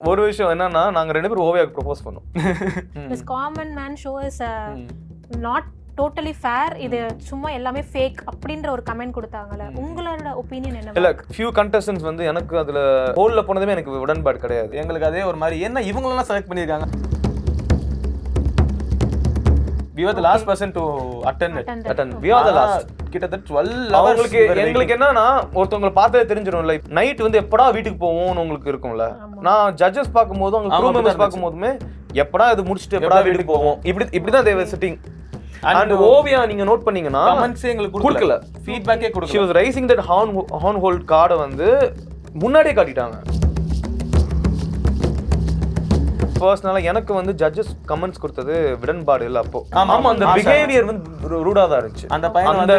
ஒரு விஷயம் என்னன்னா நாங்க 2 பேரும் ஓவியாக்கு ப்ரொபோஸ் பண்ணோம். This common man show is not totally fair. இது சும்மா எல்லாமே ஃபேக் அப்படின்ற ஒரு கமெண்ட் கொடுத்தாங்கல. உங்களோட ஒபினியன் என்ன? இல்ல few contestants வந்து எனக்கு அதுல ஹோல்ல போனதுமே எனக்கு உடன்பாடு கிடையாது. எங்களுக்கு அதே ஒரு மாதிரி என்ன இவங்களெல்லாம் செலக்ட் பண்ணியிருக்காங்க. We were the last person to attend. We are the last. கிட்டத்தட்ட 12 hours. எங்களுக்கு என்னன்னா ஒருத்தவங்களை பார்த்தே தெரிஞ்சிடும். லைக் நைட் வந்து எப்படா வீட்டுக்கு போவோம்னு உங்களுக்கு இருக்கும்ல. நான் ஜட்ஜஸ் பார்க்கும்போது அவங்க க்ரூ மெம்பர்ஸ் பார்க்கும்போதுமே எப்படா இது முடிச்சிட்டு எப்படா வீட்டுக்கு போவோம் இப்படிதான் they were sitting. And Oviya நீங்க நோட் பண்ணீங்கன்னா கமெண்ட்ஸ் எங்களுக்கு கொடுக்கல, ஃபீட்பேக்கே கொடுக்கல. She was raising that horn hold card வந்து முன்னாடியே காட்டிட்டாங்க. பர்சனலா எனக்கு வந்து ஜட்ஜஸ் கமெண்ட்ஸ் கொடுத்தது விடன்பாடு இல்ல. அப்போ ஆமா அந்த பிஹேவியர் வந்து ரூடா தான் இருந்துச்சு. அந்த பையன் வந்து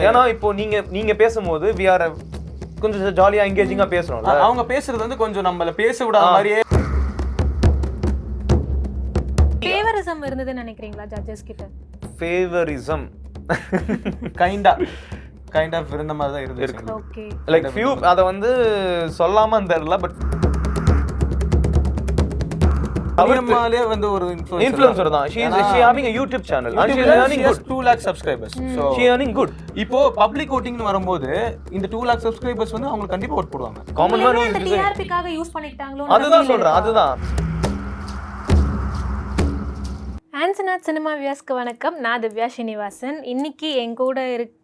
ஏன்னா இப்போ நீங்க பேசும்போது we are கொஞ்சம் ஜாலியா என்கேஜிங்கா பேசுறோம்ல. அவங்க பேசுறது வந்து கொஞ்சம் நம்மள பேச விடாத மாதிரியே ஃபேவரிசம் இருந்ததுன்னு நினைக்கிறீங்களா ஜட்ஜஸ் கிட்ட? ஃபேவரிசம் கைண்ட் ஆஃப் இருந்த மாதிரி தான் இருந்துச்சு. ஓகே லைக் ஃபியூ அத வந்து சொல்லாம தெரியல. பட் அவர்மாலே வந்து ஒரு இன்ஃப்ளூயன்சர் தான். she having a YouTube channel and she is earning good 2 lakh subscribers. So she earning good. இப்போ பப்ளிக் voting வரும்போது இந்த 2 lakh subscribers வந்து அவங்க கண்டிப்பா ஓட் போடுவாங்க. காமன் மேன் அந்த TRP க்காக யூஸ் பண்ணிட்டாங்களோ? அதுதான் சொல்றேன். அதுதான். ஆன்சனாட் சினிமா வியூவர்ஸ்க்கு வணக்கம். நான் திவ்யா ஸ்ரீனிவாசன். இன்னைக்கு என் கூட இருக்க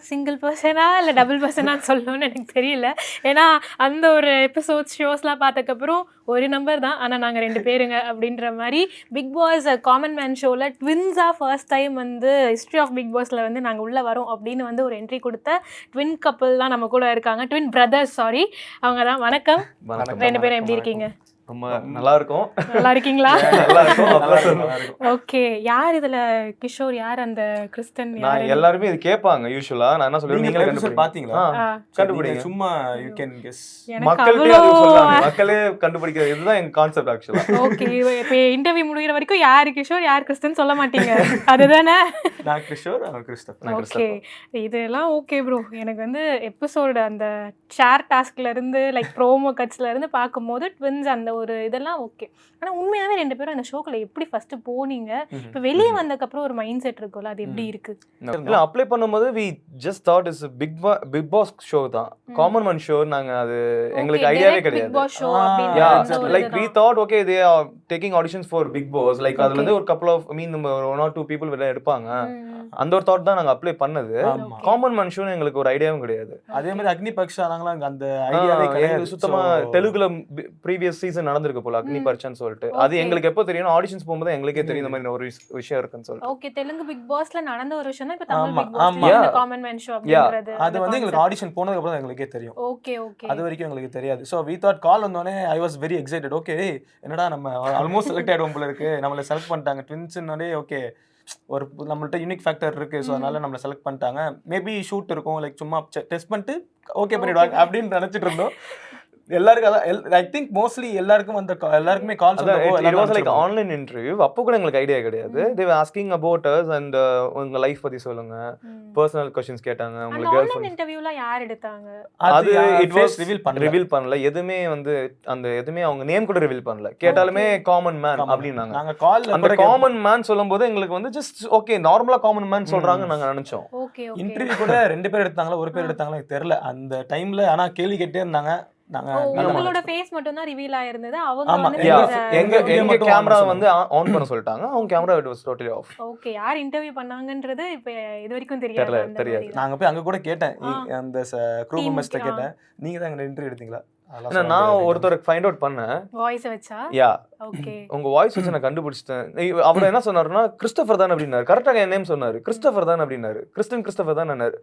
சிங்கிள் பர்சனா இல்லை டபுள் பர்சனான்னு சொல்லணும்னு எனக்கு தெரியல. ஏன்னா அந்த ஒரு எபிசோட் ஷோஸ்லாம் பார்த்ததுக்கப்புறம் ஒரு நம்பர் தான், ஆனால் நாங்கள் 2 பேருங்க அப்படின்ற மாதிரி. பிக் பாஸ் காமன் மேன் ஷோவில் ட்வின்ஸாக ஃபர்ஸ்ட் டைம் வந்து ஹிஸ்ட்ரி ஆஃப் பிக் பாஸில் வந்து நாங்கள் உள்ளே வரோம் அப்படின்னு வந்து ஒரு என்ட்ரி கொடுத்த ட்வின் கப்பிள் தான் நம்ம கூட இருக்காங்க. ட்வின் பிரதர்ஸ், சாரி, அவங்க தான். வணக்கம். 2 பேரும் எப்படி இருக்கீங்க? ரொம்ப நல்லா இருக்கும். நல்லா இருக்கீங்களா? நல்லா இருக்கும். ஓகே, யார் இதுல கிஷோர், யார் அந்த கிறிஸ்டன்? நான் எல்லாரும் இது கேட்பாங்க யூசுவலா. நான் என்ன சொல்றேன், நீங்களே எபிசோட் பாத்தீங்களா? கண்டுபிடிங்க. சும்மா யூ கேன் கெஸ். மக்களே அது சொல்றாங்க. மக்களே கண்டுபிடிக்கிறது இதுதான் எங்க கான்செப்ட் ஆக்சுவலா. ஓகே, இப்போ இன்டர்வியூ முடியற வரைக்கும் யார் கிஷோர் யார் கிறிஸ்டன் சொல்ல மாட்டீங்க, அதுதானே? நான் கிஷோர், அவர் கிறிஸ்டோபர். ஓகே, இதெல்லாம் ஓகே ப்ரோ. எனக்கு வந்து எபிசோட் அந்த ஷேர் டாஸ்க்ல இருந்து லைக் ப்ரோமோ கட்ஸ்ல இருந்து பார்க்கும்போது ட்வின்ஸ் அந்த ஒரு இதெல்லாம் ஓகே. ஆனா உண்மையாவே 2 பேரும் அந்த ஷோக்குள்ள எப்படி ஃபர்ஸ்ட் போனீங்க? இப்போ வெளியே வந்ததுக்கு அப்புறம் ஒரு மைண்ட் செட் இருக்கும்ல, அது எப்படி இருக்கு? இல்ல அப்ளை பண்ணும்போது we just thought is big boss show தான். காமன் மேன் ஷோ நாங்க அது எங்களுக்கு ஐடியாவே கிடையாது. பிக் பாஸ் ஷோ அப்படினா like we thought okay they are taking auditions for big boss, like அதுல இருந்து ஒரு couple of one or two people வெளிய எடுப்பாங்க. அந்த ஒரு தாட் தான் நாங்க அப்ளை பண்ணது. காமன் மேன் ஷோ எங்களுக்கு ஒரு ஐடியாவும் கிடையாது. அதே மாதிரி அக்னி பக்ஷானாங்களா அந்த ஐடியாவே கிடையாது. சுத்தமா தெலுங்குல ப்ரீவியஸ் சீசன் நடந்திருக்கு போல அக்னி பர்ச்சன் சொல்லிட்டு. அது எங்களுக்கு எப்போ தெரியும், ஆடிஷன்ஸ் போகும்போது எங்களுக்கே தெரியும் இந்த மாதிரி ஒரு விஷயம் இருக்குன்னு சொல்லிட்டு. ஓகே, தெலுங்கு பிக் பாஸ்ல நடந்த ஒரு விஷயம் தான் இப்ப தமிழ் பிக் பாஸ்ல இந்த காமன் மேன் ஷோ அப்படிங்கிறது. அது வந்து எங்களுக்கு ஆடிஷன் போனதுக்கு அப்புறம் எங்களுக்கே தெரியும். ஓகே ஓகே, அது வரைக்கும் எங்களுக்கு தெரியாது. சோ we thought கால் வந்தோனே I was very excited. Okay, என்னடா நம்ம ஆல்மோஸ்ட் செலக்ட் ஆயிடுவோம் போல இருக்கு, நம்மள செலக்ட் பண்ணிட்டாங்க ட்வின்ஸ்னாலே. ஓகே, ஒரு நம்மள்ட்ட யூனிக் ஃபேக்டர் இருக்கு, ஸோ அதனால நம்மள செலக்ட் பண்ணிட்டாங்க. மேபி ஷூட் இருக்கும், லைக் சும்மா டெஸ்ட் பண்ணிட்டு ஓகே பண்ணிடுவாங்க அப்படின்னு நினைச்சிட்டு இருந்தோம். எல்லாருக்கும் அதான் ஐ திங்க் மோஸ்ட்லி எல்லாருக்கும் அந்த எல்லாருக்குமே கால்ஸ் வந்தப்போ it was like online interview. அப்போ கூட எங்களுக்கு ஐடியா கிடையாது. they were asking about us and உங்க லைஃப் பத்தி சொல்லுங்க, பர்சனல் क्वेश्चंस கேட்டாங்க. உங்களுக்கு ஆன்லைன் இன்டர்வியூல யார் எடுத்தாங்க? அது it was ரிவீல் பண்ணல. எதுமே வந்து அந்த எதுமே அவங்க நேம் கூட ரிவீல் பண்ணல. கேட்டாலுமே காமன் மேன் அப்படினாங்க. நாங்க கால்ல அந்த காமன் மேன் சொல்லும்போது எங்களுக்கு வந்து ஜஸ்ட் ஓகே நார்மலா காமன் மேன் சொல்றாங்க நாங்க நினைச்சோம். ஓகே ஓகே, இன்டர்வியூ கூட 2 பேர் எடுத்தாங்களா ஒரு பேர் எடுத்தாங்களா எனக்கு தெரியல அந்த டைம்ல. ஆனா கேள்வி கேட்டே இருந்தாங்க. உங்களோட ஃபேஸ் மட்டும் தான் ரிவீல் ஆயிருந்தது. அவங்க வந்து எங்க கேமரா வந்து ஆன் பண்ண சொல்லிட்டாங்க. அவங்க camera it was totally off. Okay, யார் இன்டர்வியூ பண்ணாங்கன்றது இப்ப இது வரைக்கும் தெரியாது. நாங்க போய் அங்க கூட கேட்டேன், அந்த க்ரூ மெம்பர்ஸ்ட்ட கேட்டேன், நீங்க தான் அங்க இன்டர்வியூ எடுத்தீங்களா? நான் ஒருத்தருக்கு ஃபைண்ட் அவுட் பண்ணேன். வாய்ஸ் வச்சா? யா, ஓகே, உங்க வாய்ஸ் வச்சு நான் கண்டுபிடிச்சிட்டேன். அவர் என்ன சொன்னாருன்னா கிறிஸ்டோபர் தான் அப்படின்னாரு. கரெக்டாக என் நேம் சொன்னாரு, கிறிஸ்டோபர் தான் அப்படின்னாரு. கிறிஸ்டோபர் தான் என்னாரு.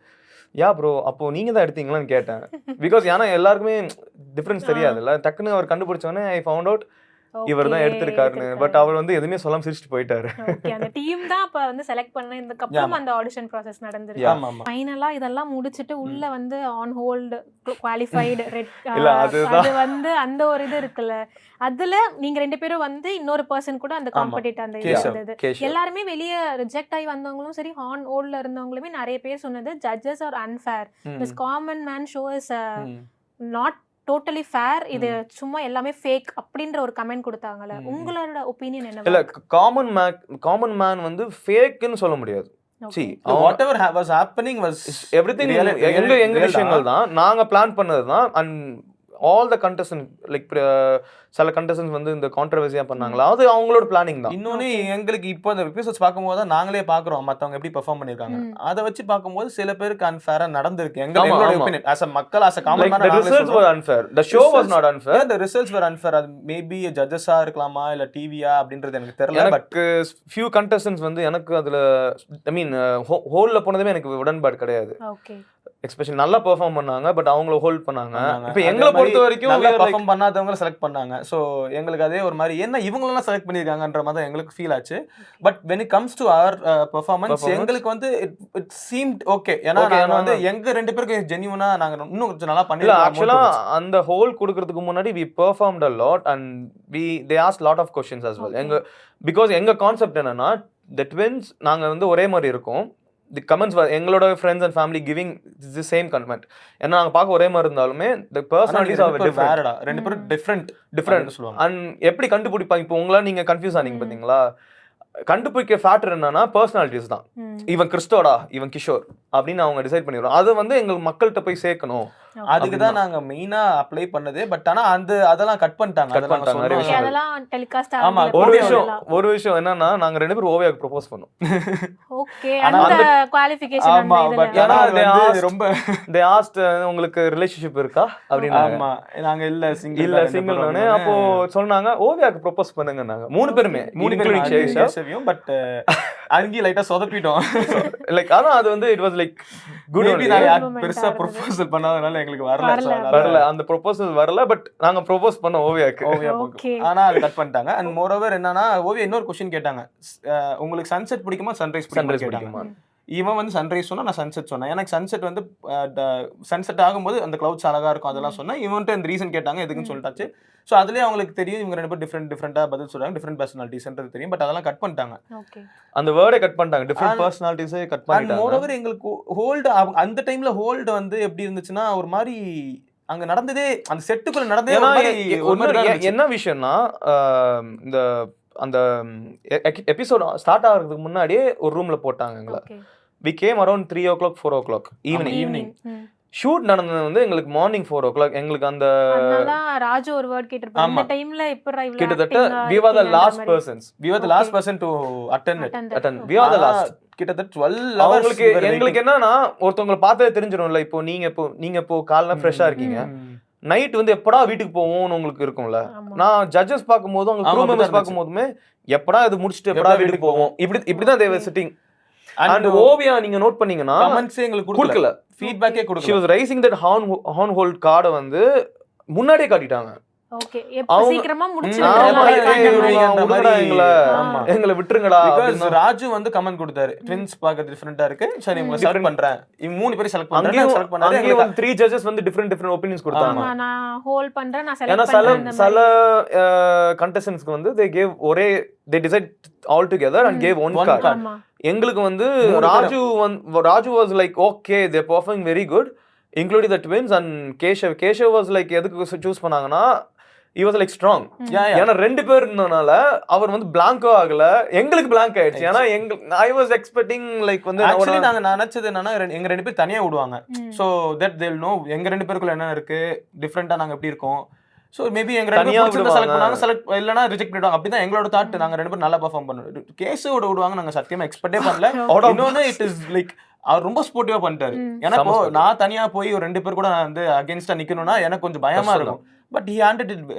யா ப்ரோ, அப்போ நீங்க தான் எடுத்தீங்களான்னு கேட்டேன். பிகாஸ் ஏன்னா எல்லாருக்குமே டிஃபரன்ஸ் தெரியாதுல்ல. டக்குன்னு அவர் கண்டுபிடிச்சோன்னே ஐ ஃபவுண்ட் அவுட் இவர் தான் எடுத்திருக்காருன்னு. பட் அவர் வந்து எதுவுமே சொல்லாம சிரிச்சிட்டு போயிட்டாரு. ஓகே, அந்த டீம் தான் அப்ப வந்து செலக்ட் பண்ண. இந்த அப்புறம் அந்த ஆடிஷன் process நடந்துருக்கு. ஃபைனலா இதெல்லாம் முடிச்சிட்டு உள்ள வந்து ஆன் ஹோல்ட் குவாலிஃபைடு ரெட் அது வந்து அந்த ஒரு இது இருக்குல்ல, அதுல நீங்க 2 பேரும் வந்து இன்னொரு பர்சன் கூட அந்த காம்படிட் அந்த இது இருந்தது. எல்லாருமே வெளியே ரிஜெக்ட் ஆகி வந்தவங்களும் சரி, ஆன் ஹோல்ட்ல இருந்தவங்களுமே நிறைய பேர் சொன்னது judges are unfair. This common man show is not totally fair, இது சும்மா எல்லாமே ஃபேக் அப்படின்ற ஒரு கமெண்ட் கொடுத்தாங்கல்ல, உங்களோட ஒப்பீனியன் என்ன? இல்ல காமன் மேன் வந்து ஃபேக்னு சொல்ல முடியாது. See, whatever was happening was everything எங்க விஷயங்கள் தான், நாங்க பிளான் பண்ணது தான். And all the contestant like சில கண்டஸ்டன்ஸ் வந்து இந்த கான்ட்ரவர்சியா பண்ணாங்களா, அது அவங்களோட பிளானிங் தான். இன்னொன்னு எங்களுக்கு இப்போ அந்த எபிசோட்ஸ் பார்க்கும்போது தான் நாங்களே பாக்குறோம் மத்தவங்க எப்படி பெர்ஃபார்ம் பண்ணிருக்காங்க. அதை வச்சு பார்க்கும்போது சில பேருக்கு அன்ஃபேரா நடந்திருக்கு. எங்களோட ஒபினியன் as a மக்கள், as a common man, the results were unfair, the show was not unfair, the results were unfair. அது மேபி ஜட்ஜஸா இருக்கலாமா இல்ல டிவியா அப்படின்றது எனக்கு தெரியல. பட் few contestants வந்து எனக்கு அதுல ஐ மீன் ஹோல்ல போனதுமே எனக்கு உடன்பாடு கிடையாது. ஓகே, எஸ்பெஷலி நல்லா பெர்ஃபார்ம் பண்ணாங்க, பட் அவங்கள ஹோல்ட் பண்ணாங்க. இப்போ எங்களை பொறுத்த வரைக்கும் நல்லா பெர்ஃபார்ம் பண்ணாதவங்க செலக்ட் பண்ணாங்க. சோ எங்களுக்கு அதே ஒரு மாதிரி என்ன இவங்களெல்லாம் செலக்ட் பண்ணிருக்காங்கன்ற மாதிரி எங்களுக்கு ஃபீல் ஆச்சு. But when it comes to our performance எங்களுக்கு வந்து it seemed okay. ஏன்னா நாங்க வந்து எங்க ரெண்டு பேருக்கு ஜென்யூனா நாங்க இன்னும் கொஞ்சம் நல்லா பண்ணிருக்கோம். ஆக்சுவலா அந்த ஹோல் கொடுக்கிறதுக்கு முன்னாடி we performed a lot and they asked lot of questions as well. because எங்க கான்செப்ட் என்னன்னா the twins நாங்க வந்து ஒரே மாதிரி இருக்கோம். the comments were எங்களோட friends and family giving the same comment. ஏன்னா நாங்க பார்க்க ஒரே மாதிரி இருந்தாலுமே the personalities are different. ரெண்டு பேரும் டிஃபரெண்ட் சொல்லுவாங்க. and எப்படி கண்டுபிடிப்பாங்க? இப்போ உங்களா நீங்க கன்ஃபியூஸ் ஆனீங்க பாத்தீங்களா? கண்டுபிடிக்க ஃபேக்டர் என்னன்னா பர்சனாலிட்டிஸ் தான். இவன் கிறிஸ்டோடா, இவன் கிஷோர் அப்படின்னு அவங்க டிசைட் பண்ணிடுறோம். அது வந்து எங்க மக்கள்கிட்ட போய் சேர்க்கணும். அதுக்கு தான் நாங்க மெயினா அப்ளை பண்ணது. பட் ஆனா அதெல்லாம் கட் பண்ணிட்டாங்க. அதெல்லாம் டெலிகாஸ்ட் ஆமா. ஒரு விஷயம் என்னன்னா நாங்க ரெண்டு பேரும் ஓவியாக்கு ப்ரோபோஸ் பண்ணோம். ஓகே, அந்த குவாலிஃபிகேஷன் ஆமா. பட் ஆனா ரொம்ப they asked உங்களுக்கு ரிலேஷன்ஷிப் இருக்கா அப்படினா ஆமா நாங்க இல்ல சிங்கிள் நானே. அப்போ சொன்னாங்க ஓவியாக்கு ப்ரோபோஸ் பண்ணுங்கன்னாங்க. மூணு பேருமே இன்க்ளூடிங் பட் அங்கி லைட்டா சொதப்பிட்டோம். லைக் ஆனா அது வந்து இட் வாஸ் லைக் குட். பெருசா ப்ரொபோசல் பண்ணாதனால எங்களுக்கு வரல அந்த ப்ரொபோசல் வரல. பட் நாங்க ப்ரோபோஸ் பண்ண ஓவியாக்கு. ஆனா அது கட் பண்ணிட்டாங்க. அண்ட் மோர் ஓவர் என்னன்னா ஓவியா இன்னொரு क्वेश्चन கேட்டாங்க, உங்களுக்கு சன்செட் பிடிக்குமா சன்ரைஸ் பிடிக்குமா? இவன் வந்து சன்ரைஸ் சொன்னா, நான் சன்செட் சொன்னேன். எனக்கு சன்செட் வந்து சன்செட் ஆகும்போது அந்த கிளவுட்ஸ் அழகா இருக்கும் அதெல்லாம் சொன்னேன். இவன்ட்டு அந்த ரீசன் கேட்டாங்க எதுக்குன்னு சொல்லிட்டாச்சு. ஸோ அதுலேயே அவங்களுக்கு தெரியும் இவங்க ரெண்டு பேர் டிஃப்ரெண்டாக பதில் சொல்கிறாங்க, டிஃப்ரெண்ட் பர்சனாலிட்டிஸ்ன்றது தெரியும். பட் அதெல்லாம் கட் பண்ணிட்டாங்க. அந்த வேர்டை கட் பண்ணிட்டாங்க, டிஃப்ரெண்ட் பர்சனாலிட்டிஸே கட் பண்ணிட்டாங்க. மோரோவர் எங்களுக்கு ஹோல்டு அந்த டைமில் ஹோல்டு வந்து எப்படி இருந்துச்சுன்னா ஒரு மாதிரி அங்கே நடந்ததே அந்த செட்டுக்குள்ள நடந்தே என்ன விஷயம்னா இந்த அந்த எபிசோட் ஸ்டார்ட் ஆகிறதுக்கு முன்னாடியே ஒரு ரூம்ல போட்டாங்க எங்களை. we came around 3 o'clock 4 o'clock evening. Shoot நடந்தது வந்து எங்களுக்கு மார்னிங் 4 o'clock. எங்களுக்கு அந்த ராஜு ஒரு வேர்ட் கேட்டிருப்பாங்க அந்த டைம்ல இப்ப கிட்டத்தட்ட we were the last person to attend. we are the last. கிட்டத்தட்ட 12 hours. எங்களுக்கு என்னன்னா ஒருத்தவங்களை பார்த்தே தெரிஞ்சிடும்ல. இப்போ நீங்க இப்போ காலைல ஃப்ரெஷ்ஷா இருக்கீங்க, நைட் வந்து எப்படா வீட்டுக்கு போவோம்னு உங்களுக்கு இருக்கும்ல. நான் ஜட்ஜஸ் பார்க்கும்போதும் அவங்க க்ரூ மெம்பர்ஸ் பார்க்கும்போதுமே எப்படா இது முடிச்சுட்டு எப்படா வீட்டுக்கு போவோம் இப்படிதான் they were sitting. and Oviya நீங்க நோட் பண்ணீங்கன்னா கமெண்ட்ஸ் எங்களுக்கு கொடுக்கல, ஃபீட்பேக்கே கொடுக்கல. she was raising that horn hold card வந்து முன்னாடியே காட்டிட்டாங்க. ஓகே, எப்ப சீக்கிரமா முடிச்சிடுறீங்களா எங்களை விட்டுருங்கடா. ராஜு வந்து கமெண்ட் கொடுத்தாரு, ட்வின்ஸ் பார்க்க டிஃபரெண்டா இருக்கு, சரி உங்களை செலக்ட் பண்றேன். இவங்க மூணு பேரை செலக்ட் பண்ணாங்க. அங்கேயும் 3 judges வந்து டிஃபரெண்ட் ஒபினியன்ஸ் கொடுத்தாங்க. நான் ஹோல்ட் பண்றேன், நான் செலக்ட் பண்றேன். சில கண்டஸ்டன்ட்ஸ்க்கு வந்து they decide all together and gave one card. எங்களுக்கு வந்து Raju was like okay, they performing very good including the twins. and Keshav was like எதுக்கு சூஸ் பண்ணாங்கனா he was like strong. ஏன்னா ரெண்டு பேர் இருந்தனால அவர் வந்து blanco ஆகல, எங்களுக்கு blank ஆயிடுச்சு. ஏன்னா I was expecting like வந்து actually நாங்க நினைச்சது என்னன்னா எங்க ரெண்டு பேர் தனியா விடுவாங்க. so that they'll know எங்க ரெண்டு பேருக்குள்ள என்ன இருக்கு, டிஃபரெண்டா நாங்க எப்படி இருக்கோம். சோ மேபி எங்க ரெண்டு பேரும் செலக்ட் பண்ணாங்க, செலக்ட் இல்லனா ரிஜெக்ட் பண்ணிடுவாங்க. அப்படிதான் எங்களோட தாட். நாங்க ரெண்டு பேரும் நல்லா பெர்ஃபார்ம் பண்ணுவோம். கேஷோட விடுவாங்க நாங்க சத்தியமா எக்ஸ்பெக்டே பண்ணல. இன்னொன்னு இட் இஸ் லைக் அவர் ரொம்ப ஸ்போர்ட்டிவா பண்ணிட்டாரு. எனக்கு நான் தனியா போய் ஒரு ரெண்டு பேர் கூட நான் வந்து அகைன்ஸ்டா நிக்கணும்னா எனக்கு கொஞ்சம் பயமா இருக்கும். But he handled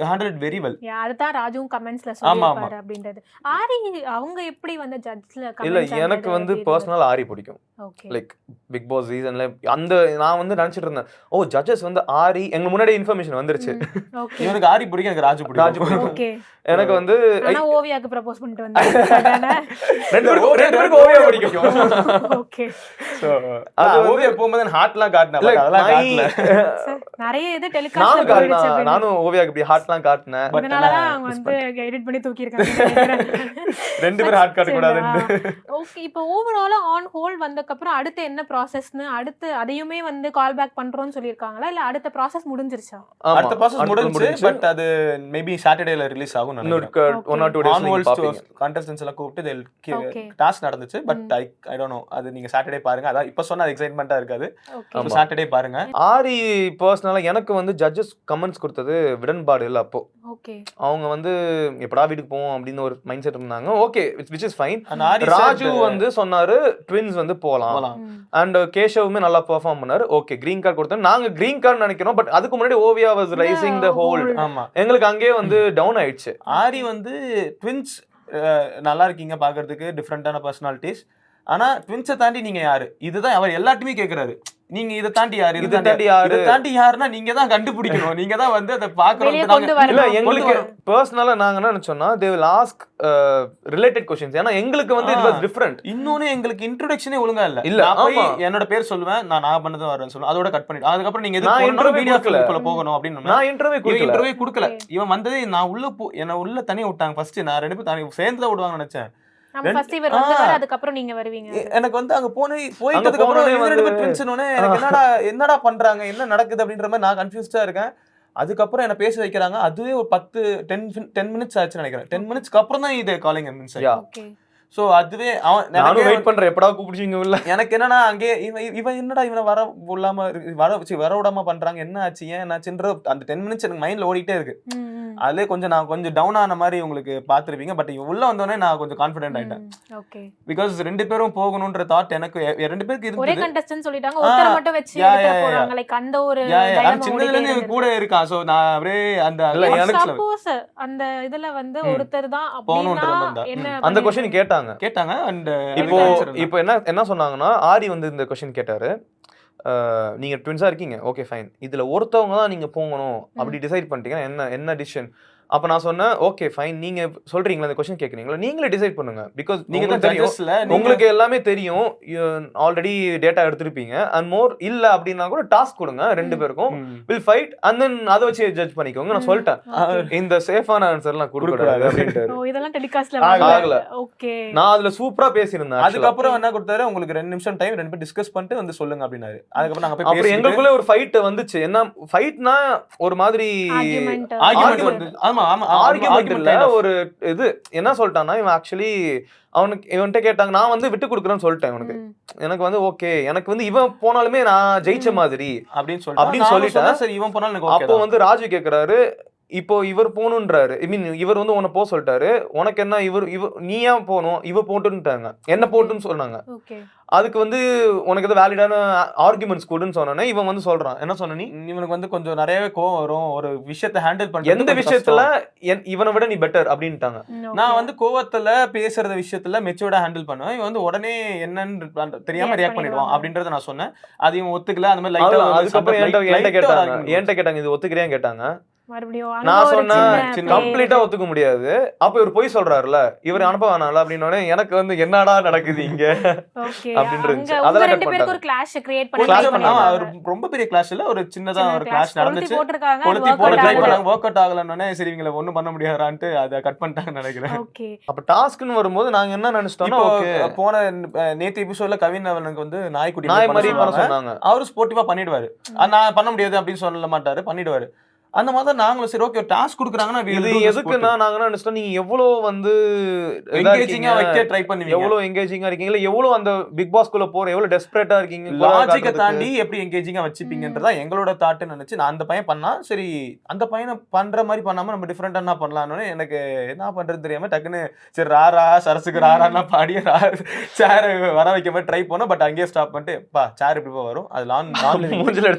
it very well. அதுதான் ராஜுவும் கமெண்ட்ஸ்ல சொல்லிருப்பாரு அப்படின்றது. ஆரி அவங்க எப்படி வந்து ஜட்ஜ்ல கமெண்ட் இல்ல எனக்கு வந்து பர்சனல் ஆரி பிடிக்கும். லைக் பிக் பாஸ் சீசன்ல அந்த நான் வந்து நினைச்சிட்டு இருந்தேன், ஓ ஜட்ஜஸ் வந்து ஆரி எங்க முன்னாடி இன்ஃபர்மேஷன் வந்துருச்சு. எனக்கு ஆரி பிடிக்கும், எனக்கு ராஜு பிடிக்கும். ஓகே, எனக்கு வந்து انا ஓவியாக்கு ப்ரோபோஸ் பண்ணிட்டு வந்தேன். ரெண்டு பேருக்கு ஓவியா பிடிக்கும். ஓகே, ஸோ அது அது வந்து- ஓவியா போகும்போது ஹார்ட்லாம் காட்டினேன் இல்ல, but அதெல்லாம் நான் காட்டல. நிறைய இது நானும் டெலிகாஸ்ட்ல காட்டினேன், நானும் ஓவியாக்கு இப்படி ஹார்ட்லாம் காட்டினேன். But அதனாலதான் ஆனா அவங்க miss வந்து எடிட் பண்ணி தூக்கி இருக்காங்க. ரெண்டு பேரும் ஹார்ட் காட்டக்கூடாதுன்னு. ஓகே, இப்போ ஓவராலா ஆன் ஹோல்ட் வந்ததுக்கு அப்புறம் அடுத்து என்ன ப்ராசஸ்னு அடுத்து அதையுமே வந்து கால் பேக் பண்றோம்னு சொல்லியிருக்காங்களா இல்ல அடுத்த ப்ராசஸ் முடிஞ்சிருச்சா? ஆமா, அடுத்த ப்ராசஸ் அடுத்தது முடிஞ்சுச்சு பட் அது மேபி சாட்டர்டேல ரிலீஸ் ஆகும் இன்னொரு நினைக்கிறேன். Okay. 1 or 2 days நீங்க ஆன்வோல்ஸ் பாப்பீங்க. கண்டஸ்டன்ஸ் எல்லாம் கூப்பிட்டு Okay. டாஸ்க் நடந்துச்சு பட் ஐ டோன்ட் நோ, அது நீங்க சாட்டர்டே பாருங்க. அதான் இப்ப சொன்ன அது எக்ஸைட்மெண்டா இருக்காது. ஓகே, ஆமா. சாட்டர்டே பாருங்க. ஆரி பர்சனலா எனக்கு வந்து ஜட்ஜஸ் கமெண்ட்ஸ் கொடுத்தது விடன்பாடு இல்ல. அப்போ ஓகே, அவங்க வந்து எப்படா வீட்டுக்கு போவோம் அப்படின்னு ஒரு மைண்ட் செட் இருந்தாங்க. Okay, which is fine. And aari Raju said, வந்து சொன்னாரு ட்வின்ஸ் வந்து போலாம். போலாம். அண்ட் கேஷவுமே நல்லா பெர்ஃபார்ம் பண்ணாரு. ஓகே, கிரீன் கார்டு கொடுத்தோம். நாங்க கிரீன் கார்டு நினைக்கிறோம். பட் அதுக்கு முன்னாடி Oviya was rising the hold. ஆமா, எங்களுக்கு அங்கேயே வந்து டவுன் ஆயிடுச்சு. ஆரி வந்து ட்வின்ஸ் நல்லா இருக்கீங்க பாக்குறதுக்கு, டிஃப்ரெண்டான பர்சனாலிட்டிஸ். ஆனா ட்வின்ஸை தாண்டி நீங்க யாரு, இதுதான் அவர் எல்லாத்தையுமே கேக்குறாரு. நீங்க இதை தாண்டி யாரு, இதை தாண்டி யாரு? இதை தாண்டி யாருன்னா நீங்க தான் கண்டுபிடிக்கணும். நீங்க தான் வந்து அதை வெளியே பாக்குறோம். கொண்டு வரணும். இல்ல, எங்களுக்கு பர்சனலா நாங்க என்ன நினைச்சோம்னா they will ask related questions. ஏன்னா எங்களுக்கு வந்து it was different. இன்னொன்னு எங்களுக்கு இன்ட்ரோடக்ஷனே ஒழுங்கா இல்ல. இல்ல, நான் போய் ஆமா. என்னோட பேர் சொல்லுவேன், நான் பண்ணது வரேன்னு சொல்லுவேன். அதோட கட் பண்ணிட்டு அதுக்கப்புறம் நீங்க நான் எதுக்கு interview மீடியா கொடுக்கல. குள்ள போகணும் அப்படின்னு நான் இன்டர்வியூ இவன் கொடுக்கல. இன்டர்வியூ கொடுக்கல. இவன் வந்ததே நான் என்ன உள்ள தனியா விட்டாங்க. ஃபர்ஸ்ட் நான் 2 பேரும் சேர்ந்து தான் விடுவாங்கன்னு நினைச்சேன். நம்ம ஃபர்ஸ்ட் இவர் வந்து அதுக்கப்புறம் நீங்க வருவீங்க. எனக்கு வந்து அங்க போயிட்டதுக்கு அப்புறம் போனோனே இவங்க 2 வந்து- பேரும் டென்ஷனோனே எனக்கு என்னடா பண்றாங்க, என்ன நடக்குது அப்படின்ற மாதிரி நான் கன்ஃபியூஸ்டா இருக்கேன். அதுக்கப்புறம் என்ன பேச வைக்கிறாங்க. அதுவே ஒரு 10 மினிட்ஸ் ஆச்சுன்னு நினைக்கிறேன். 10 மினிட்ஸ்க்கு அப்புறம் தான் இது calling means. Yeah. Okay, so அதுவே நானும் வெயிட் பண்றேன், எப்படா கூப்பிடுவீங்க உள்ள. எனக்கு என்னன்னா அங்கே இவன் என்னடா இவனை வர விடாம பண்றாங்க, என்ன ஆச்சு ஏன் என்னாச்சுன்ற அந்த 10 மினிட்ஸ் எனக்கு மைண்ட்ல ஓடிட்டே இருக்கு. அதுல நான் கொஞ்சம் டவுன் ஆன மாதிரி உங்களுக்கு பாத்துருப்பீங்க. பட் உள்ள வந்தோடனே நான் கொஞ்சம் கான்ஃபிடென்ட் ஆயிட்டேன். ஓகே, பிகாஸ் 2 பேரும் போகணும்ன்ற தாட் எனக்கு 2 பேருக்கு ஒரே இருந்தது. கண்டஸ்டன்ட் சொல்லிட்டாங்க, ஒருத்தர மட்டும் வச்சு yeah, எடுத்து yeah, போறாங்க. லைக் அந்த ஒரு சின்னதுல இருந்து இவன் கூட இருக்கான். சோ நான் அப்படியே அந்த இல்ல, எனக்கு சப்போஸ் அந்த இதுல வந்து ஒருத்தர் தான் போகணுன்ற அப்படினா வந்தா. என்ன அந்த கொஸ்டின் கேட்டாங்க. கேட்டாங்க. அண்ட் இப்போ என்ன சொன்னாங்கன்னா, ஆரி வந்து இந்த கொஸ்டின் கேட்டாரு. நீங்க ட்வின்ஸா இருக்கீங்க, ஓகே ஃபைன். இதுல ஒருத்தவங்க தான் நீங்க போகணும் அப்படி டிசைட் பண்ணிட்டீங்கன்னா என்ன டிசிஷன்? அப்ப நான் சொன்னேன், ஓகே ஃபைன், நீங்க சொல்றீங்களா இந்த கொஸ்டின் கேக்குறீங்களா, நீங்களே டிசைட் பண்ணுங்க. பிகாஸ் நீங்க தான் தெரியும், ஜட்ஜஸ்ல உங்களுக்கு எல்லாமே தெரியும், ஆல்ரெடி டேட்டா எடுத்திருப்பீங்க. அண்ட் மோர் இல்ல அப்படின்னா கூட டாஸ்க் கொடுங்க 2 பேருக்கும், வில் ஃபைட் அண்ட் தென் அதை வச்சு ஜட்ஜ் பண்ணிக்கோங்க. நான் சொல்லிட்டேன், இந்த சேஃபான ஆன்சர்லாம் கொடுக்க கூடாது அப்படின்ட்டு. ஓ இதெல்லாம் டெலிகாஸ்ட்ல ஆகல. ஓகே, நான் அதுல சூப்பரா பேசியிருந்தேன். அதுக்கப்புறம் என்ன கொடுத்தாரு, உங்களுக்கு 2 நிமிஷம் டைம், 2 பேரும் டிஸ்கஸ் பண்ணிட்டு வந்து சொல்லுங்க அப்படின்னாரு. அதுக்கப்புறம் நாங்க போய் அப்புறம் பேசிட்டு எங்களுக்குள்ள ஒரு ஃபைட் வந்துச்சு. என்ன ஃபைட்னா ஒரு மாதிரி ஆர்குமென்ட் ஆர்குமெண்ட் வந்து ஆமா ஆர்குமெண்ட் இல்ல, ஒரு இது என்ன சொல்லிட்டான்னா, இவன் ஆக்சுவலி இவன்கிட்ட கேட்டாங்க, நான் வந்து விட்டு கொடுக்குறேன்னு சொல்லிட்டேன். இவனுக்கு எனக்கு வந்து ஓகே, எனக்கு வந்து இவன் போனாலுமே நான் ஜெயிச்ச மாதிரி அப்படின்னு சொல்லிட்டேன். சரி இவன் போனாலும் எனக்கு அப்போ ஓகே. வந்து ராஜு கேக்குறாரு, இப்போ இவர் போகணுன்றாரு. ஐ மீன் இவர் வந்து உன்னை போக சொல்லிட்டாரு, உனக்கு என்ன இவர் நீ ஏன் போகணும், இவ போட்டுன்ட்டாங்க, என்ன போட்டுன்னு சொன்னாங்க. ஓகே, அதுக்கு வந்து உனக்கு எதாவது வேலிடான ஆர்குமெண்ட்ஸ் கொடுன்னு சொன்னோன்னே இவன் வந்து சொல்றான், என்ன சொன்ன நீ, இவனுக்கு வந்து கொஞ்சம் நிறையவே கோவம் வரும், ஒரு விஷயத்தை ஹேண்டில் பண்றது எந்த விஷயத்துல இவனை விட நீ பெட்டர் அப்படின்ட்டாங்க. நான் வந்து கோவத்துல பேசுறத விஷயத்துல மெச்சூர்டா ஹேண்டில் பண்ணுவேன். இவன் வந்து உடனே என்னன்னு தெரியாம ரியாக்ட் பண்ணிடுவான் அப்படின்றத நான் சொன்னேன். அது இவன் ஒத்துக்கல. அந்த மாதிரி அதுக்கப்புறம் என்கிட்ட கேட்டாங்க, இது ஒத்துக்கிறியான்னு கேட்டாங்க. மறுபடியும் நான் சொன்னேன் கம்ப்ளீட்டா ஒத்துக்க முடியாது. அப்ப இவர் போய் சொல்றாருல, இவர் அனுப்ப வேணாம்ல அப்படின்னோடனே எனக்கு வந்து என்னடா நடக்குது இங்க அப்படின்னு இருந்துச்சு. அதெல்லாம் ரெண்டு பேருக்கு ஒரு கிளாஷ் கிரியேட் ரொம்ப பெரிய கிளாஷ் இல்ல, ஒரு சின்னதா ஒரு கிளாஷ் நடந்துச்சு. போட்டுருக்காங்க, கொளுத்தி போட ட்ரை பண்ணாங்க, வொர்க் அவுட் ஆகலன்னே சரி இவங்கள ஒண்ணும் பண்ண முடியாதான்ட்டு அதை கட் பண்ணிட்டாங்கன்னு நினைக்கிறேன். ஓகே, அப்ப டாஸ்க்னு வரும்போது நாங்க என்ன நினைச்சிட்டோம்னா, ஓகே போன நேத்து எபிசோட்ல கவின் அவனுக்கு வந்து நாய்க்குட்டி நாய் மாதிரி பண்ண சொன்னாங்க. அவரு ஸ்போர்ட்டிவா பண்ணிடுவாரு. நான் பண்ண முடியாது அப்படின்னு சொல்ல மாட்டாரு, பண்ணிடுவாரு. அந்த மாதிரி நாங்களும் சரி ஓகே டாஸ்க் கொடுக்குறாங்கன்னா இது எதுக்குன்னா நாங்க என்ன நினைச்சிட்டோம், நீங்க எவ்வளவு வந்து எங்கேஜிங்கா வைக்க ட்ரை பண்ணுவீங்க, எவ்வளவு எங்கேஜிங்கா இருக்கீங்க, இல்ல எவ்வளவு அந்த பிக் பாஸ் குள்ள போற எவ்வளவு டெஸ்பரேட்டா இருக்கீங்க, லாஜிக்க தாண்டி எப்படி எங்கேஜிங்கா வச்சுப்பீங்கன்றதா எங்களோட தாட் நினைச்சு நான் அந்த பையன் பண்ணா சரி அந்த பையனை பண்ற மாதிரி பண்ணாம நம்ம டிஃபரெண்டா என்ன பண்ணலாம்னு எனக்கு என்ன பண்றது தெரியாம டக்குன்னு சரி ராரா சரசுக்கு ராரான்னா பாடி சேர் வர வைக்க மாதிரி ட்ரை பண்ணோம். பட் அங்கேயே ஸ்டாப் பண்ணிட்டு பா சேர் இப்படி வரும் அது மூஞ்சில்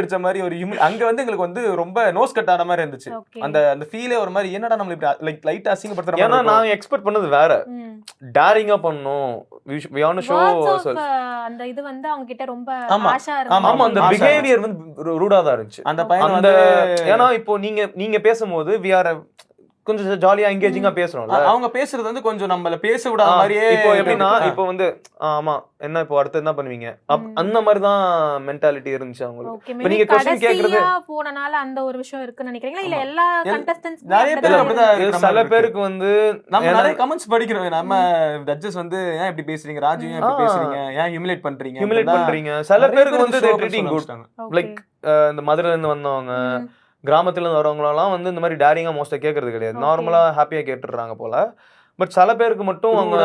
அடிச்ச மாதிரி ஒரு அங்க வந்து எங்களுக்கு வந்து ரொம்ப நோஸ் கட் ஆன மாதிரி இருந்துச்சு. அந்த ஃபீலே ஒரு மாதிரி என்னடா நம்ம இப்படி லைக் லைட்டா அசிங்கப்படுத்துற மாதிரி. ஏன்னா நான் எக்ஸ்பெக்ட் பண்ணது வேற, டேரிங்கா பண்ணனும், we want to show அந்த இது வந்து அவங்க கிட்ட ரொம்ப ஆமா ஆஷா இருக்கு. ஆமா அந்த பிஹேவியர் வந்து ரூடா தான் இருந்துச்சு அந்த பையன் அந்த. வந்து ஏன்னா இப்போ நீங்க பேசும்போது we are கொஞ்சம் ஜாலியா எங்கேஜிங்கா பேசுறோம்ல. அவங்க பேசுறது வந்து கொஞ்சம் நம்மள பேச விடாத மாதிரியே. இப்போ எப்படின்னா இப்போ வந்து ஆமா என்ன இப்போ அடுத்து என்ன பண்ணுவீங்க அந்த மாதிரி தான் மென்டாலிட்டி இருந்துச்சு அவங்களுக்கு. ஓகே, இப்போ நீங்க क्वेश्चन கேக்குறது போனனால அந்த ஒரு விஷயம் இருக்குன்னு நினைக்கிறீங்களா இல்ல எல்லா கண்டஸ்டன்ட்ஸ் நிறைய பேர் அப்படிதான் இருக்கு. சில பேருக்கு வந்து நம்ம நிறைய கமெண்ட்ஸ் படிக்கிறோம். நம்ம ஜட்ஜஸ் வந்து ஏன் இப்படி பேசுறீங்க, ராஜு ஏன் இப்படி பேசுறீங்க, ஏன் ஹியூமிலேட் பண்றீங்க. சில பேருக்கு வந்து they treating good. லைக் இந்த மதுரையில இருந்து வந்தவங்க கிராமத்துல இருந்து வரவங்களெல்லாம் வந்து இந்த மாதிரி டேரிங்கா மோஸ்டா கேட்கறது கிடையாது. நார்மலா ஹாப்பியா கேட்டுறாங்க போல. பட் சில பேருக்கு மட்டும் அவங்க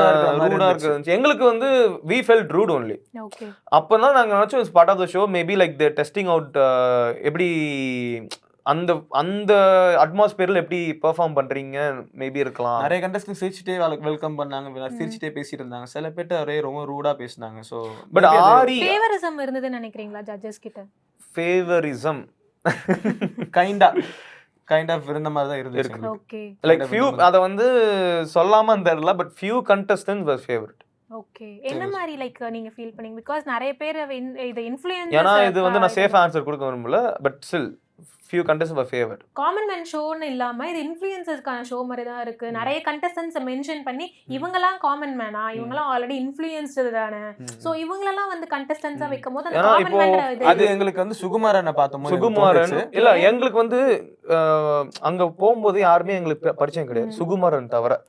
ரூடா இருக்கு. எங்களுக்கு வந்து we felt rude only. Okay, அப்பதான் நாங்க நினைச்சோம் it's part of the show. Maybe like the testing out எப்படி அந்த அந்த அட்மாஸ்பியர்ல எப்படி பெர்ஃபார்ம் பண்றீங்க மேபி இருக்கலாம். நிறைய கண்டஸ்டன்ட் சிரிச்சிட்டே வெல்கம் பண்ணாங்க, சிரிச்சிட்டே பேசிட்டு இருந்தாங்க. சில பேர்ட்ட ஒரே ரொம்ப ரூடா பேசினாங்க. சோ பட் ஆரி ஃபேவரிசம் இருந்ததுன்னு நினைக்கிறீங்களா ஜட்ஜஸ் கிட்ட? ஃபேவரிசம் கைண்ட் ஆஃப் இருந்த மாதிரி தான் இருந்துச்சு. ஓகே, லைக் ஃபியூ அத வந்து சொல்லாம தெரியல. But few contestants were favourite. Okay, என்ன மாதிரி லைக் நீங்க ஃபீல் பண்ணீங்க? பிகாஸ் நிறைய பேர் இது இன்ஃப்ளூயன்ஸ். ஏன்னா இது வந்து நான் சேஃப் ஆன்சர் கொடுக்க விரும்பல. But still few contestants were favored. Common man ஷோன்னு இல்லாம இது இன்ஃப்ளூயன்சர்ஸ்க்கான ஷோ மாதிரி தான் இருக்கு. நிறைய கண்டஸ்டன்ட்ஸ் மென்ஷன் பண்ணி இவங்கலாம் காமன் மேனா, இவங்கலாம் ஆல்ரெடி இன்ஃப்ளூயன்ஸ்டு தானே, சோ இவங்களெல்லாம் வந்து கண்டஸ்டன்ஸா வைக்கும்போது அந்த காமன் மேன் அது எங்களுக்கு வந்து சுகுமாரனை பார்த்தோம். சுகுமாரன் இல்ல எங்களுக்கு வந்து அங்க போகும்போது யாருமே எங்களுக்கு பரிச்சயம் கிடையாது சுகுமாரன் தவிர.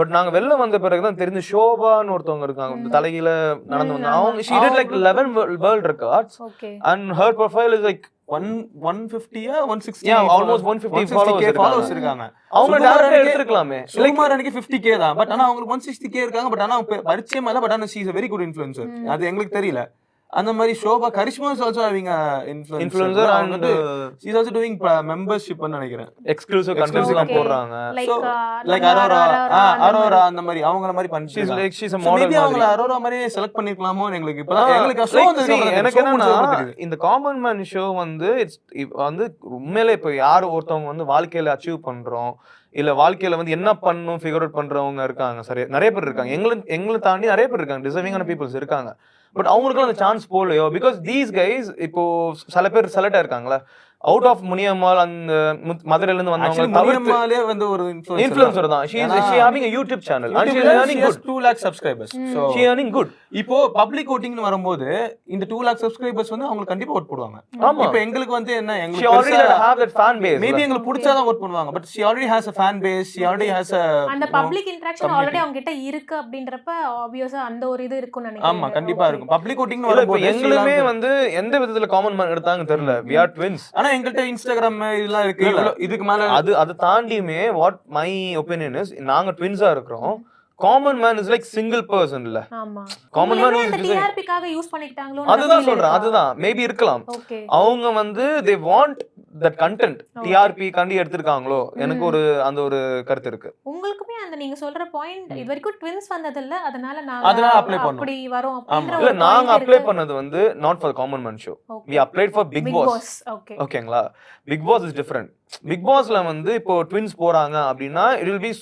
பட் நாங்க வெளில வந்த பிறகுதான் தெரிஞ்சு ஷோபான்னு ஒருத்தவங்க இருக்காங்க தலையில நடந்து வந்தாங்க. அவங்க she did like 11 world records and her profile is like 150 160 yeah almost 150 followers இருக்காங்க. அவங்க டைரக்டா எடுத்துக்கலாமே. சுகுமாரனுக்கு 50k தான். பட் ஆனா அவங்களுக்கு 160k இருக்காங்க. பட் ஆனா பரிச்சயமா இல்ல. பட் ஆனா she is a very good influencer. அது எங்களுக்கு தெரியல. அந்த மாதிரி Shobha Karishma is also having influencer and she is also doing membership ன்னு நினைக்கிறேன். எக்ஸ்க்ளூசிவ் கண்டென்ட்ஸ் எல்லாம் போடுறாங்க. லைக் அரோரா அந்த மாதிரி அவங்கள மாதிரி பண்ணிட்டு she's a model. மேபி அவங்கள அரோரா மாதிரி செலக்ட் பண்ணிருக்கலாமோ எங்களுக்கு இப்ப எங்களுக்கு ஷோ எனக்கு என்னன்னா இந்த காமன் மேன் ஷோ வந்து வந்து உண்மையிலே இப்ப யார் ஒருத்தவங்க வந்து வாழ்க்கையில அச்சீவ் பண்றோம் இல்ல வாழ்க்கையில வந்து என்ன பண்ணணும் ஃபிகர் அவுட் பண்றவங்க இருக்காங்க. சரி நிறைய பேர் இருக்காங்க. எங்களை தாண்டி நிறைய பேர் இருக்காங்க. டிசர்விங்கான பீப்புள்ஸ் இருக்காங்க. பட் அவங்களுக்கு அந்த சான்ஸ் போலையோ பிகாஸ் தீஸ் கைஸ் இப்போ சில பேர் செலக்ட் ஆயிருக்காங்களா அவுட் ஆஃப் முனியம்மாள் அந்த மதுரையில இருந்து வந்தவங்க முனியம்மாளே வந்து ஒரு இன்ஃப்ளூயன்சர் தான். she having a YouTube channel and she is earning good 2 lakh subscribers. so she earning good. இப்போ பப்ளிக் votingனு வரும்போது இந்த 2 lakh subscribers வந்து அவங்க கண்டிப்பா vote போடுவாங்க. இப்போ எங்களுக்கு வந்து என்ன she already have that fan base. Maybe எங்களுக்கு பிடிச்சாதான் vote பண்ணுவாங்க. But she already has a fan base. she already has a அந்த பப்ளிக் இன்டராக்ஷன் ஆல்ரெடி அவங்க கிட்ட இருக்கு அப்படின்றப்ப ஆப்வியஸா அந்த ஒரு இது இருக்குன்னு நினைக்கிறேன். ஆமா கண்டிப்பா இருக்கும். பப்ளிக் votingனு வரும்போது எங்களுமே வந்து எந்த விதத்துல காமன் மேன் எடுத்தாங்க தெரியல. we are twins. ஆனா எங்கள்ட்ட இன்ஸ்டாகிராம் இதெல்லாம் இருக்கு. இதுக்கு மேல அது தாண்டியுமே வாட் மை ஒபினியன் இஸ் நாங்க ட்வின்ஸா இருக்கிறோம். Common man is like single person இல்ல. ஆமா காமன் மேன் இஸ் டிஆர்பிக்காக யூஸ் பண்ணிட்டாங்களோ அதுதான் சொல்றேன். அதுதான் மேபி இருக்கலாம். அவங்க வந்து they want that content TRP காண்டி எடுத்துட்டாங்களோ எனக்கு ஒரு அந்த ஒரு கருத்து இருக்கு. உங்களுக்குமே அந்த நீங்க சொல்ற பாயிண்ட் இது வரைக்கும் ட்வின்ஸ் வந்தது இல்ல அதனால அதனால அப்ளை பண்ணோம். அப்படி வரும் அப்படிங்கற இல்ல நாங்க அப்ளை பண்ணது வந்து not for common man show. we applied for big boss. ஓகேங்களா big boss is different. big bossல வந்து இப்போ ட்வின்ஸ் போறாங்க அப்படினா it will be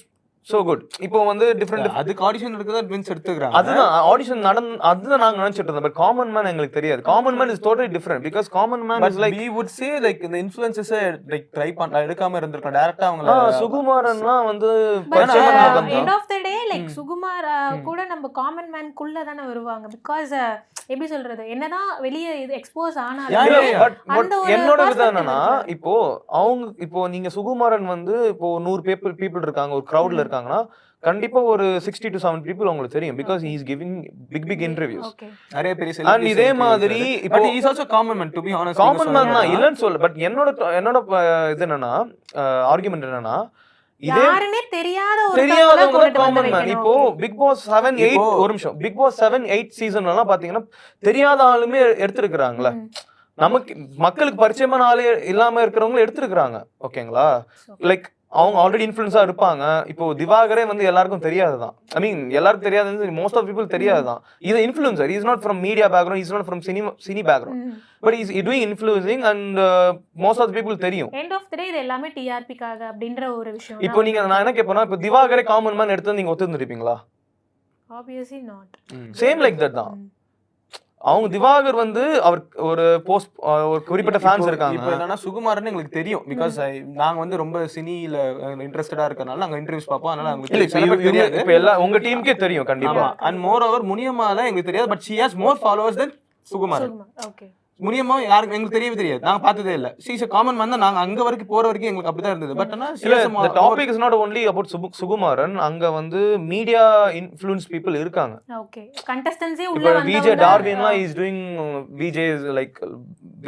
so good. இப்போ வந்து டிஃபரண்ட் அதுக்கு ஆடிஷன் இருக்குதா ட்வின்ஸ் எடுத்துக்கறாங்க. அதுதான் ஆடிஷன் அதுதான் நாங்க நினைச்சிட்டு இருந்தோம். பட் காமன் மேன் எங்களுக்கு தெரியாது. Common man is totally different because common man is like we would say like the influencers like try பண்ண எடுக்காம இருந்திருக்கலாம். டைரக்டா அவங்கள சுகுமாரன்லாம் வந்து end of the day like Sukumar கூட நம்ம காமன் மேன் குள்ள தான வருவாங்க. பிகாஸ் எப்படி சொல்றது என்னதான் வெளிய இது எக்ஸ்போஸ் ஆனாலும் என்னோட விதம் என்னன்னா இப்போ நீங்க சுகுமாரன் வந்து இப்போ 100 people இருக்காங்க ஒரு கிரவுட்ல இருக்காங்கன்னா கண்டிப்பா ஒரு 60 to 70 people உங்களுக்கு தெரியும் because he is giving big interviews. நிறைய பெரிய செலிபிரிட்டி and இதே மாதிரி இப்போ he is also common man to be honest. common man தான் இல்லன்னு சொல்ல. பட் என்னோட இது என்னன்னா ஆர்குமென்ட் என்னன்னா யாருனே தெரியாதவங்க காமன் மேன். இப்போ பிக் பாஸ் 7 8 ஒரு நிமிஷம் பிக் பாஸ் 7 8 சீசன்ல எல்லாம் பாத்தீங்கன்னா தெரியாத ஆளுமே எடுத்துருக்காங்கல்ல. நமக்கு மக்களுக்கு பரிச்சயமான ஆளே இல்லாம இருக்கிறவங்க எடுத்துருக்காங்க. ஓகேங்களா லைக் அவங்க ஆல்ரெடி இன்ஃப்ளூயன்ஸா இருப்பாங்க. இப்போ திவாகரே வந்து எல்லாருக்கும் தெரியாதுதான். ஐ மீன் எல்லாருக்கும் தெரியாது. மோஸ்ட் ஆஃப் பீப்புள் தெரியாதுதான். இது influencer. Is not from media background. Is not from cine background. But is doing influencing and most of people தெரியும். எண்ட் ஆஃப் தி டே இது எல்லாமே டிஆர்பிக்காக அப்படின்ற ஒரு விஷயம். இப்போ நீங்க நான் என்ன கேட்பேன்னா இப்போ திவாகரே காமன் மேன் எடுத்து நீங்க ஒத்துந்திருப்பீங்களா? obviously not. Same like that தான். அவங்க திவாகர் வந்து அவர் ஒரு போஸ்ட் ஒரு குறிப்பிட்ட ஃபேன்ஸ் இருக்காங்க. இப்போ என்னன்னா சுகுமாரன் எங்களுக்கு தெரியும் பிகாஸ் நாங்க வந்து ரொம்ப சினில இன்ட்ரெஸ்டடா இருக்கறனால நாங்க இன்டர்வியூஸ் பார்ப்போம். அதனால எங்களுக்கு தெரியாது. இப்போ எல்லா உங்க டீமுக்கே தெரியும் கண்டிப்பா. அண்ட் மோர் ஓவர் முனியம்மால எங்களுக்கு தெரியாது. But she has more followers than Sukumaran. Okay. Muniyamma யாருக்கு எங்களுக்கு தெரியவே தெரியாது. நாங்க பார்த்ததே இல்ல. she is a common man தான். நாங்க அங்க வரைக்கும் போற வரைக்கும் எங்களுக்கு அப்படிதான் இருந்தது. பட் ஆனா the topic is not only about சுகுமாரன். அங்க வந்து மீடியா இன்ஃப்ளூயன்ஸ் பீப்புள் இருக்காங்க. ஓகே. கண்டஸ்டன்ஸே உள்ள இப்போ வந்தவங்க விஜே டார்வின்லாம் is doing VJs like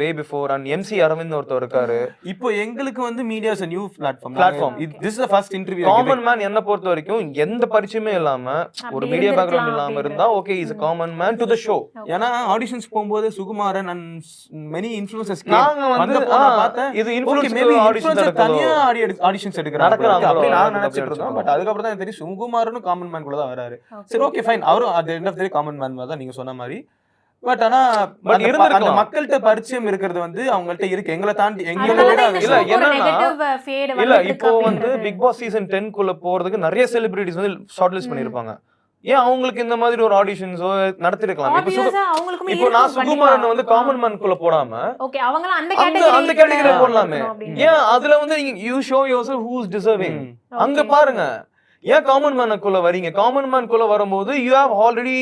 way before. And MC Aravind ஒருத்தர் இருக்காரு. இப்போ எங்களுக்கு வந்து media is a new platform. This is the first interview. Common man என்ன பொறுத்த வரைக்கும் எந்த பரிச்சயமே இல்லாம ஒரு மீடியா பேக்ரவுண்ட் இல்லாம இருந்தா okay is a common man to the show. ஏன்னா ஆடிஷன்ஸ் போகும்போது சுகுமாரன் அண்ட் many influencers நாங்க வந்து பார்த்தேன் இது இன்ஃப்ளூயன்ஸ் மேபி ஆடிஷன் தனியா ஆடிஷன்ஸ் எடுக்கறாங்க நடக்கறாங்க. அப்படி நான் அப்படி நினைச்சிட்டு இருந்தேன். பட் அதுக்கு அப்புறம் தான் எனக்கு தெரியும் சுகுமாரனும் காமன் மேன் கூட தான் வராரு. சரி ஓகே ஃபைன். அவரும் at the end of the day common man தான் நீங்க சொன்ன மாதிரி. பட் ஆனா பட் அந்த மக்கள்கிட்ட பரிச்சயம் இருக்கிறது வந்து அவங்கள்ட்ட இருக்கு. எங்களை தாண்டி எங்களை அதனால விட தான் இந்த இல்ல, show ஒரு என்னன்னா- negative fade இல்ல வந்துட்டு இப்போ இருக்கு வந்து அப்படின்றது. பிக் பாஸ் சீசன் 10 குள்ள போறதுக்கு நிறைய செலிபிரிட்டிஸ் வந்து ஷார்ட் லிஸ்ட் பண்ணிருப்பாங்க. ஏன் அவங்களுக்கு இந்த மாதிரி ஒரு ஆடிஷன்ஸோ நடத்திருக்கலாம். Obvious-ஆ அவங்களுக்குமே இப்போ நான் இருக்கும் சுகுமாரன் கண்டிப்பா. வந்து காமன் மேன் குள்ள போடாம ஓகே, அவங்கள அந்த அந்த கேட்டகரியில போடலாமே. இருக்கணும் அப்படின்னு. ஏன் அதுல வந்து you show yourself who is deserving. அங்க பாருங்க. ஏன் காமன் மேனுக்குள்ள வரீங்க? காமன் மேனுக்குள்ள வரும்போது யூ ஹேவ் ஆல்ரெடி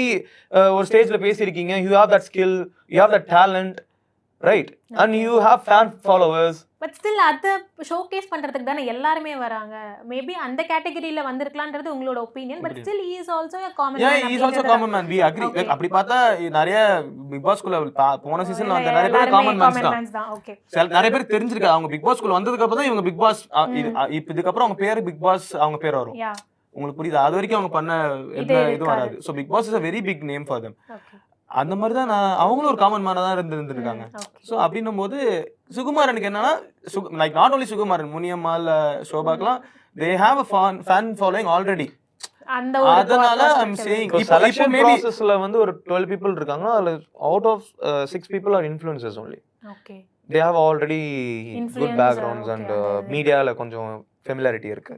ஒரு ஸ்டேஜ்ல பேசியிருக்கீங்க. You have that skill, you have that talent, right? And you have fan followers. But still அத ஷோகேஸ் பண்றதுக்கு தானே எல்லாருமே வராங்க. மேபி அந்த கேட்டகரியில வந்திருக்கலாம்ன்றது உங்களோட opinion. But still he is also a common man. he is also common man. we agree. Okay. அப்படி பார்த்தா நிறைய பிக் பாஸ் குள்ள போன சீசன்ல வந்த நிறைய பேர் காமன் மேன்ஸ் தான். ஓகே. நிறைய பேர் தெரிஞ்சிருக்கு. அவங்க பிக் பாஸ் குள்ள வந்ததுக்கு அப்புறம் தான் இவங்க பிக் பாஸ் இப்போ இதுக்கு அப்புறம் அவங்க பேர் பிக் பாஸ் அவங்க பேர் வரும். யா. உங்களுக்கு புரியுது? அது வரைக்கும் அவங்க பண்ண எந்த இதுவும் வராது. So Bigg Boss is a very big name for them. Okay. அந்த மாதிரி தான் அவங்களும் ஒரு காமன் மேனா தான் இருந்திருக்காங்க. ஓகே. ஸோ அப்படின்னும் போது சுகுமாரனுக்கு என்னன்னா like not only Sukumaran, Muniyamma இல்ல ஷோபாக்கெல்லாம் they have a fan following already. அந்த ஒரு அதனால I'm saying இப்போ செலக்ஷன் maybe ப்ராசஸ்ல வந்து ஒரு 12 people இருக்காங்க. அதுல out of 6 people are influencers only. Okay. They have already good Influencer, backgrounds and okay, மீடியால கொஞ்சம் ஃபெமிலாரிட்டி இருக்கு.